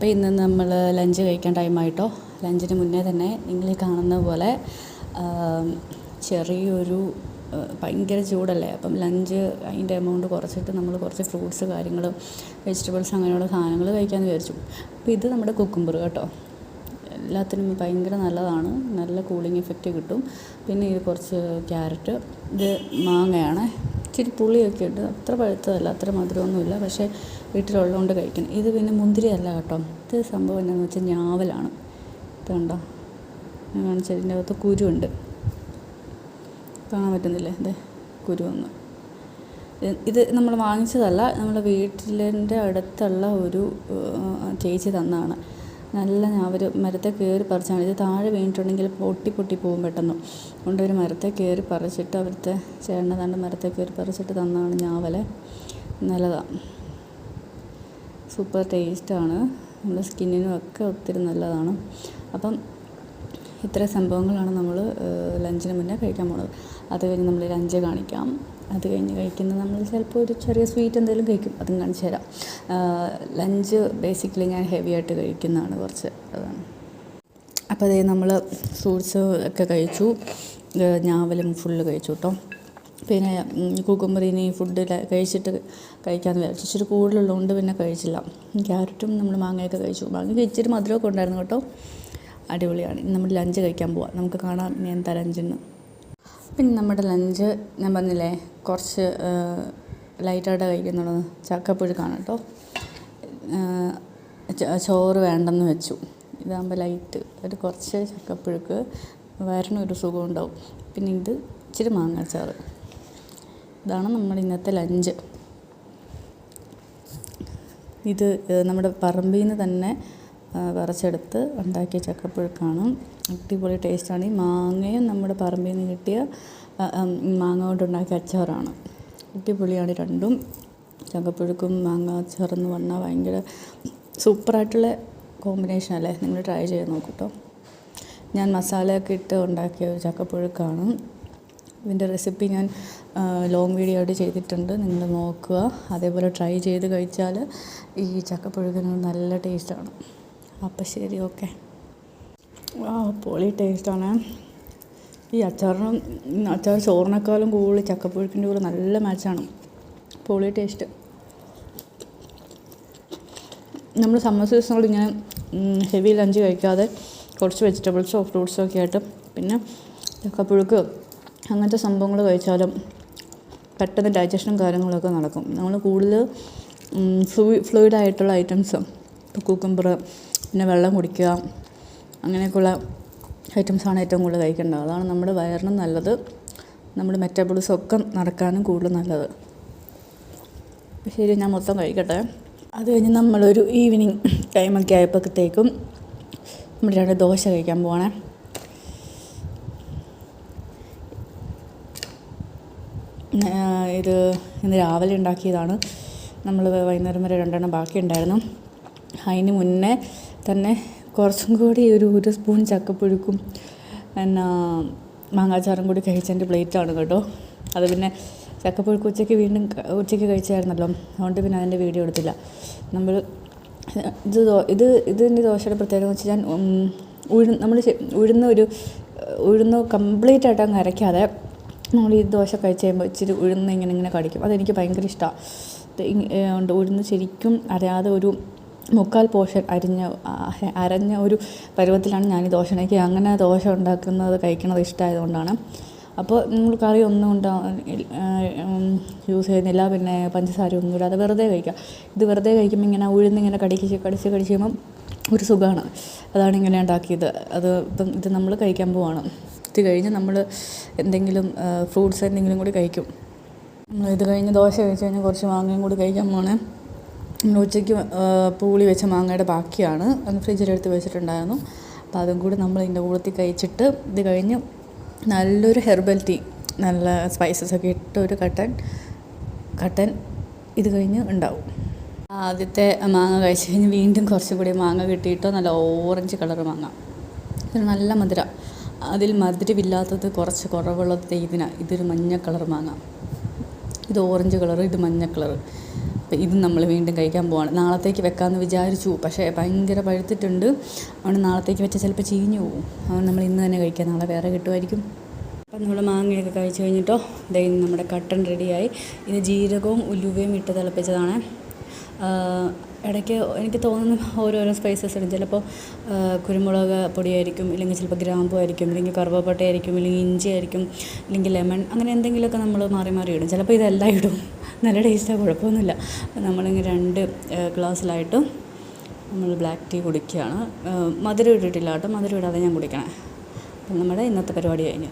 അപ്പോൾ ഇന്ന് നമ്മൾ ലഞ്ച് കഴിക്കാൻ ടൈമായിട്ടോ. ലഞ്ചിന് മുന്നേ തന്നെ നിങ്ങൾ കാണുന്ന പോലെ ചെറിയൊരു ഭയങ്കര ചൂടല്ലേ, അപ്പം ലഞ്ച് അതിൻ്റെ എമൗണ്ട് കുറച്ചിട്ട് നമ്മൾ കുറച്ച് ഫ്രൂട്ട്സ് കാര്യങ്ങളും വെജിറ്റബിൾസ് അങ്ങനെയുള്ള സാധനങ്ങൾ കഴിക്കാമെന്ന് വിചാരിച്ചു. അപ്പോൾ ഇത് നമ്മുടെ കുക്കുംബർ കേട്ടോ, എല്ലാത്തിനും ഭയങ്കര നല്ലതാണ്, നല്ല കൂളിംഗ് എഫക്റ്റ് കിട്ടും. പിന്നെ ഇത് കുറച്ച് ക്യാരറ്റ്, ഇത് മാങ്ങയാണ്, ഇച്ചിരി പുളിയൊക്കെ ഉണ്ട്, അത്ര പഴുത്തതല്ല, അത്ര മധുരമൊന്നുമില്ല, പക്ഷേ വീട്ടിലുള്ളതുകൊണ്ട് കഴിക്കണം. ഇത് പിന്നെ മുന്തിരി അല്ല കേട്ടോ, ഇത് സംഭവം എന്താണെന്ന് വെച്ചാൽ ഞാവലാണ്. ഇത് കണ്ടോ, ഞാൻ കാണിച്ചതിൻ്റെ അകത്ത് കുരുണ്ട്, കാണാൻ പറ്റുന്നില്ലേ, അതെ കുരുവൊന്ന്. ഇത് നമ്മൾ വാങ്ങിച്ചതല്ല, നമ്മുടെ വീട്ടിൻ്റെ അടുത്തുള്ള ഒരു ചേച്ചി തന്നതാണ്. നല്ല ഞാവൽ മരത്തെ കയറി പറിച്ചാണ്. ഇത് താഴെ വീണിട്ടുണ്ടെങ്കിൽ പൊട്ടി പോകും പെട്ടെന്ന്. അതുകൊണ്ട് ഒരു മരത്തെ കയറി പറിച്ചിട്ട് അവിടുത്തെ ചേട്ടനെ തണ്ട് മരത്തെ കയറി പറിച്ചിട്ട് തന്നതാണ് ഞാവൽ. നല്ലതാണ്, സൂപ്പർ ടേസ്റ്റാണ്, നമ്മുടെ സ്കിന്നിനും ഒക്കെ ഒത്തിരി നല്ലതാണ്. അപ്പം ഇത്രയും സംഭവങ്ങളാണ് നമ്മൾ ലഞ്ചിന് മുന്നേ കഴിക്കാൻ പോകുന്നത്. അത് കഴിഞ്ഞ് നമ്മൾ ലഞ്ച് കാണിക്കാം. അത് കഴിഞ്ഞ് കഴിക്കുന്നത് നമ്മൾ ചിലപ്പോൾ ഒരു ചെറിയ സ്വീറ്റ് എന്തെങ്കിലും കഴിക്കും, അതും കാണിച്ചു തരാം. ലഞ്ച് ബേസിക്കലി ഞാൻ ഹെവി ആയിട്ട് കഴിക്കുന്നതാണ് കുറച്ച്, അതാണ്. അപ്പോൾ അതേ നമ്മൾ ഫ്രൂട്ട്സ് ഒക്കെ കഴിച്ചു, ഞാവലും ഫുള്ള് കഴിച്ചു കേട്ടോ. പിന്നെ കുക്കുംബറിന് ഫുഡ് കഴിച്ചിട്ട് കഴിക്കാമെന്ന് വിചാരിച്ചു. ഇച്ചിരി കൂടുതലുള്ളതുകൊണ്ട് പിന്നെ കഴിച്ചില്ല. ക്യാരറ്റും നമ്മൾ മാങ്ങയൊക്കെ കഴിച്ചു. മാങ്ങയ്ക്ക് ഇച്ചിരി മധുരമൊക്കെ ഉണ്ടായിരുന്നു കേട്ടോ, അടിപൊളിയാണ്. നമ്മൾ ലഞ്ച് കഴിക്കാൻ പോവാം, നമുക്ക് കാണാം ഇനി എന്താ ലഞ്ചെന്ന്. പിന്നെ നമ്മുടെ ലഞ്ച് ഞാൻ പറഞ്ഞില്ലേ കുറച്ച് ലൈറ്റായിട്ട് കഴിക്കുന്നുള്ളത്, ചക്കപ്പുഴുക്കാണ് കേട്ടോ. ചോറ് വേണ്ടെന്ന് വെച്ചു, ഇതാകുമ്പോൾ ലൈറ്റ് ഒരു കുറച്ച് ചക്കപ്പുഴുക്ക്, വയറിനൊരു സുഖം ഉണ്ടാവും. പിന്നെ ഇത് ഇച്ചിരി മാങ്ങാച്ചാറ്. ഇതാണ് നമ്മുടെ ഇന്നത്തെ ലഞ്ച്. ഇത് നമ്മുടെ പറമ്പിൽ നിന്ന് തന്നെ പറിച്ചെടുത്ത് ഉണ്ടാക്കിയ ചക്കപ്പുഴുക്കാണ്, അടിപൊളി ടേസ്റ്റാണ്. ഈ മാങ്ങയും നമ്മുടെ പറമ്പിൽ നിന്ന് കിട്ടിയ മാങ്ങ കൊണ്ടുണ്ടാക്കിയ അച്ചാറാണ്, അടിപൊളിയാണ് രണ്ടും. ചക്കപ്പുഴുക്കും മാങ്ങ അച്ചാറെന്ന് പറഞ്ഞാൽ ഭയങ്കര സൂപ്പറായിട്ടുള്ള കോമ്പിനേഷൻ അല്ലേ, നിങ്ങൾ ട്രൈ ചെയ്ത് നോക്കൂ കേട്ടോ. ഞാൻ മസാലയൊക്കെ ഇട്ട് ഉണ്ടാക്കിയ ഒരു ചക്കപ്പുഴുക്കാണ്. ഇതിൻ്റെ റെസിപ്പി ഞാൻ ലോങ് വീഡിയോ ആയിട്ട് ചെയ്തിട്ടുണ്ട്, നിങ്ങൾ നോക്കുക. അതേപോലെ ട്രൈ ചെയ്ത് കഴിച്ചാൽ ഈ ചക്കപ്പുഴുക്കിന് നല്ല ടേസ്റ്റാണ്. അപ്പം ശരി, ഓക്കെ. പൊളി ടേസ്റ്റാണ്. ഈ അച്ചാർ ചോറിനേക്കാളും കൂടുതൽ ചക്കപ്പുഴുക്കിൻ്റെ കൂടെ നല്ല മാച്ചാണ്, പൊളി ടേസ്റ്റ്. നമ്മൾ സമ്മർ സീസണോട് ഇങ്ങനെ ഹെവി ലഞ്ച് കഴിക്കാതെ കുറച്ച് വെജിറ്റബിൾസോ ഫ്രൂട്ട്സോ ഒക്കെ ആയിട്ട് പിന്നെ ചക്കപ്പുഴുക്ക് അങ്ങനത്തെ സംഭവങ്ങൾ കഴിച്ചാലും പെട്ടെന്ന് ഡൈജഷനും കാര്യങ്ങളൊക്കെ നടക്കും. നമ്മൾ കൂടുതൽ ഫ്ലൂയിഡായിട്ടുള്ള ഐറ്റംസ്, ഇപ്പോൾ കുക്കുംബർ, പിന്നെ വെള്ളം കുടിക്കുക, അങ്ങനെയൊക്കെയുള്ള ഐറ്റംസാണ് ഏറ്റവും കൂടുതൽ കഴിക്കേണ്ടത്. അതാണ് നമ്മുടെ വയറിനും നല്ലത്, നമ്മുടെ മെറ്റാബോളിസം ഒക്കെ നടക്കാനും കൂടുതൽ നല്ലത്. ശരി, ഞാൻ മൊത്തം കഴിക്കട്ടെ. അത് കഴിഞ്ഞ് നമ്മളൊരു ഈവനിങ് ടൈമൊക്കെ ആയപ്പോഴത്തേക്കും നമ്മൾ 2 ദോശ കഴിക്കാൻ പോവാണേ. ഇത് ഇന്ന് രാവിലെ ഉണ്ടാക്കിയതാണ്. നമ്മൾ വൈകുന്നേരം വരെ 2 ബാക്കി ഉണ്ടായിരുന്നു. അതിന് മുന്നേ തന്നെ കുറച്ചും കൂടി ഒരു സ്പൂൺ ചക്കപ്പുഴുക്കും പിന്നെ മാങ്ങാച്ചാറും കൂടി കഴിച്ചതിൻ്റെ പ്ലേറ്റാണ് കേട്ടോ. അത് പിന്നെ ചക്കപ്പുഴുക്ക് ഉച്ചയ്ക്ക് കഴിച്ചായിരുന്നല്ലോ, അതുകൊണ്ട് പിന്നെ അതിൻ്റെ വീഡിയോ എടുത്തില്ല. നമ്മൾ ഇതിൻ്റെ ദോശയുടെ പ്രത്യേകത എന്ന് വെച്ചാൽ നമ്മൾ ഉഴുന്ന് കംപ്ലീറ്റ് ആയിട്ട് അങ്ങ് അരയ്ക്കാതെ നമ്മൾ ഈ ദോശ കഴിച്ച് കഴിയുമ്പോൾ ഇച്ചിരി ഉഴുന്ന് ഇങ്ങനെ കടിക്കും. അതെനിക്ക് ഭയങ്കര ഇഷ്ടമാണ്. ഉഴുന്ന് ശരിക്കും അറിയാതെ ഒരു 3/4 പോർഷൻ അരഞ്ഞ ഒരു പരുവത്തിലാണ് ഞാൻ ഈ ദോശ ഉണ്ടാക്കി. അങ്ങനെ ദോശ ഉണ്ടാക്കുന്നത് കഴിക്കുന്നത് ഇഷ്ടമായതുകൊണ്ടാണ്. അപ്പോൾ നമ്മൾ കറി ഒന്നും യൂസ് ചെയ്യുന്നില്ല, പിന്നെ പഞ്ചസാര ഒന്നും ഇടാതെ വെറുതെ കഴിക്കുക. ഇത് വെറുതെ കഴിക്കുമ്പോൾ ഇങ്ങനെ ഉഴുന്നിങ്ങനെ കടിച്ച് കഴിയുമ്പം ഒരു സുഖമാണ്. അതാണ് ഇങ്ങനെ ഉണ്ടാക്കിയത്. ഇപ്പം ഇത് നമ്മൾ കഴിക്കാൻ പോവാണ്. ഇത് കഴിഞ്ഞ് നമ്മൾ എന്തെങ്കിലും ഫ്രൂട്ട്സ് എന്തെങ്കിലും കൂടി കഴിക്കും. ഇത് കഴിഞ്ഞ് ദോശ കഴിച്ച് കഴിഞ്ഞാൽ കുറച്ച് മാങ്ങയും കൂടി കഴിക്കാൻ പോകണേ. നമ്മൾ ഉച്ചയ്ക്ക് പൂളി വെച്ച മാങ്ങയുടെ ബാക്കിയാണ്, അത് ഫ്രിഡ്ജിലെടുത്ത് വെച്ചിട്ടുണ്ടായിരുന്നു. അപ്പോൾ അതും കൂടി നമ്മൾ ഇതിൻ്റെ കൂടത്തിൽ കഴിച്ചിട്ട് ഇത് കഴിഞ്ഞ് നല്ലൊരു ഹെർബൽ ടീ, നല്ല സ്പൈസസൊക്കെ ഇട്ട് ഒരു കട്ടൻ ഇത് കഴിഞ്ഞ് ഉണ്ടാവും. ആദ്യത്തെ മാങ്ങ കഴിച്ച് കഴിഞ്ഞ് വീണ്ടും കുറച്ചും കൂടി മാങ്ങ കിട്ടിയിട്ടോ, നല്ല ഓറഞ്ച് കളർ മാങ്ങ, ഇത് നല്ല മധുര. അതിൽ മധുരമില്ലാത്തത് കുറച്ച് കുറവുള്ളത് ഇതൊരു മഞ്ഞ കളർ മാങ്ങ. ഇത് ഓറഞ്ച് കളർ, ഇത് മഞ്ഞ കളർ. അപ്പോൾ ഇത് നമ്മൾ വീണ്ടും കഴിക്കാൻ പോവാണ്. നാളത്തേക്ക് വെക്കാമെന്ന് വിചാരിച്ചു, പക്ഷേ ഭയങ്കര പഴുത്തിട്ടുണ്ട്. അതുകൊണ്ട് നാളത്തേക്ക് വെച്ചാൽ ചിലപ്പോൾ ചീഞ്ഞു പോകും. അതുകൊണ്ട് നമ്മൾ ഇന്ന് തന്നെ കഴിക്കാം, നാളെ വേറെ കിട്ടുമായിരിക്കും. അപ്പം നമ്മൾ മാങ്ങയൊക്കെ കഴിച്ച് കഴിഞ്ഞിട്ടോ ദേ നമ്മുടെ കട്ടൻ റെഡിയായി. ഇത് ജീരകവും ഉലുവയും ഇട്ട് തിളപ്പിച്ചതാണ്. ഇടയ്ക്ക് എനിക്ക് തോന്നുന്നു ഓരോരോ സ്പൈസസ് ഇടും. ചിലപ്പോൾ കുരുമുളക് പൊടിയായിരിക്കും, ഇല്ലെങ്കിൽ ചിലപ്പോൾ ഗ്രാമ്പു ആയിരിക്കും, ഇല്ലെങ്കിൽ കറുവപ്പട്ടയായിരിക്കും, ഇല്ലെങ്കിൽ ഇഞ്ചി ആയിരിക്കും, ഇല്ലെങ്കിൽ ലെമൺ, അങ്ങനെ എന്തെങ്കിലുമൊക്കെ നമ്മൾ മാറി മാറി ഇടും. ചിലപ്പോൾ ഇതെല്ലാം ഇടും. നല്ല ടേസ്റ്റാണ്, കുഴപ്പമൊന്നുമില്ല. നമ്മളിങ്ങനെ 2 ഗ്ലാസ്സിലായിട്ട് നമ്മൾ ബ്ലാക്ക് ടീ കുടിക്കുകയാണ്. മധുരം ഇട്ടിട്ടില്ല കേട്ടോ, മധുരം ഇടാതെ ഞാൻ കുടിക്കണേ. അപ്പം നമ്മുടെ ഇന്നത്തെ പരിപാടി കഴിഞ്ഞു.